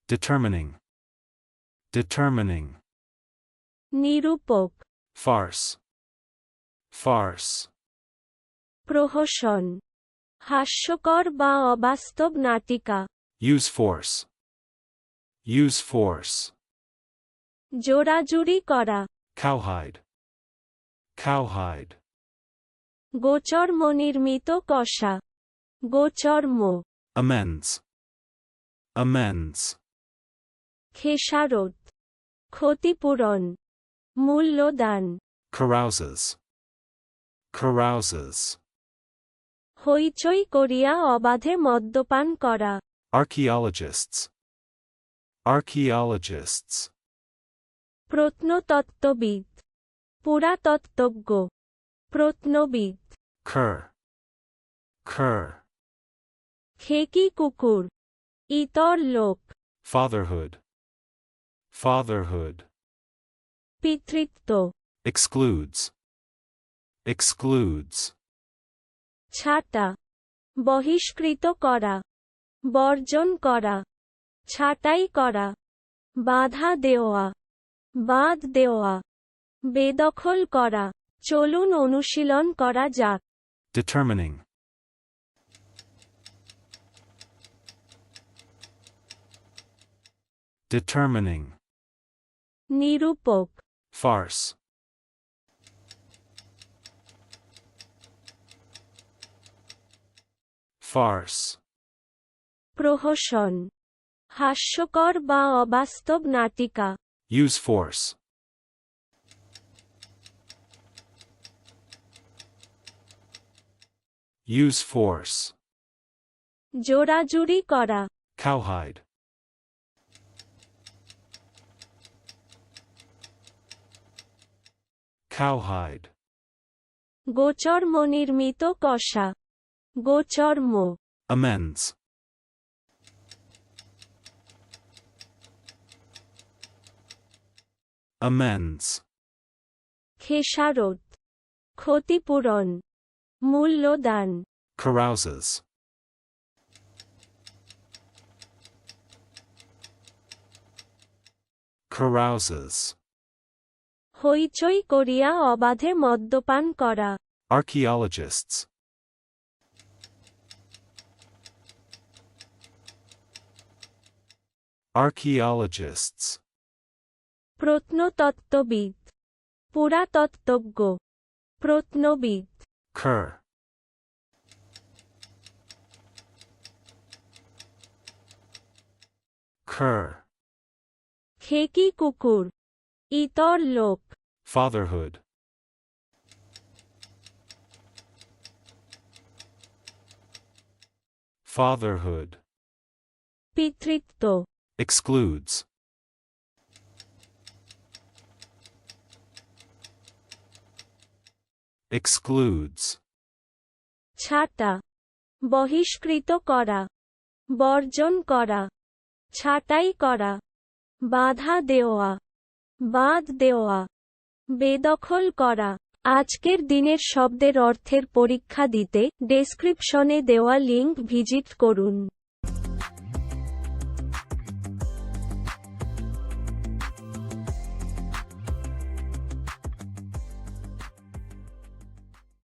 Determining. Determining. নিরূপক, Farce. Farce. প্রহসন, হাস্যকর বা অবাস্তব নাটিকা। Use force. Use force. জোড়াজুড়ি করা, Cowhide. Cowhide. গোচর্ম নির্মিত কষা, গোচর্ম। Amends. Amends. খেসারত, ক্ষতিপূরণ, মূল্যদান। Carouses. Carouses. হইচই করিয়া অবাধে মদ্যপান করা। Archaeologists. Archaeologists. প্রত্নতত্ত্ববিদ, পুরাতত্ত্বজ্ঞ, প্রত্নবিদ। Cur. Cur. খেকি কুকুর, ইতর লোক। Fatherhood. Fatherhood. পিতৃত্ব, Excludes. Excludes. ছাঁটা, বহিষ্কৃত করা, বর্জন করা, ছাঁটাই করা, বাধা দেওয়া, বাদ দেওয়া, বেদখল করা। চলুন অনুশীলন করা যাক। Determining. Determining. নিরূপক, Farce. Farce. প্রহসন, হাস্যকর বা অবাস্তব নাটিকা। Use force. Use force. জোড়াজুড়ি করা, Cowhide. Cowhide. গোচর্ম নির্মিত কষা, গোচর্ম। Amends. Amends. খেসারত, ক্ষতিপূরণ, মূল্যদান। Carouses. Carouses. হইচই করিয়া অবাধে মদ্যপান করা। Archaeologists. Archaeologists. প্রত্নতত্ত্ববিদ, পুরাতত্ত্বজ্ঞ, প্রত্নবিদ। Cur. Cur. খেকি কুকুর, ইতর লোক। Fatherhood. Fatherhood. পিতৃত্ব, Excludes. Excludes. ছাঁটা, বহিষ্কৃত করা, বর্জন করা, ছাঁটাই করা, বাধা দেওয়া, বাদ দেওয়া, বেদখল করা। আজকের দিনের শব্দের অর্থের পরীক্ষা দিতে ডেসক্রিপশনে দেওয়া লিংক ভিজিট করুন।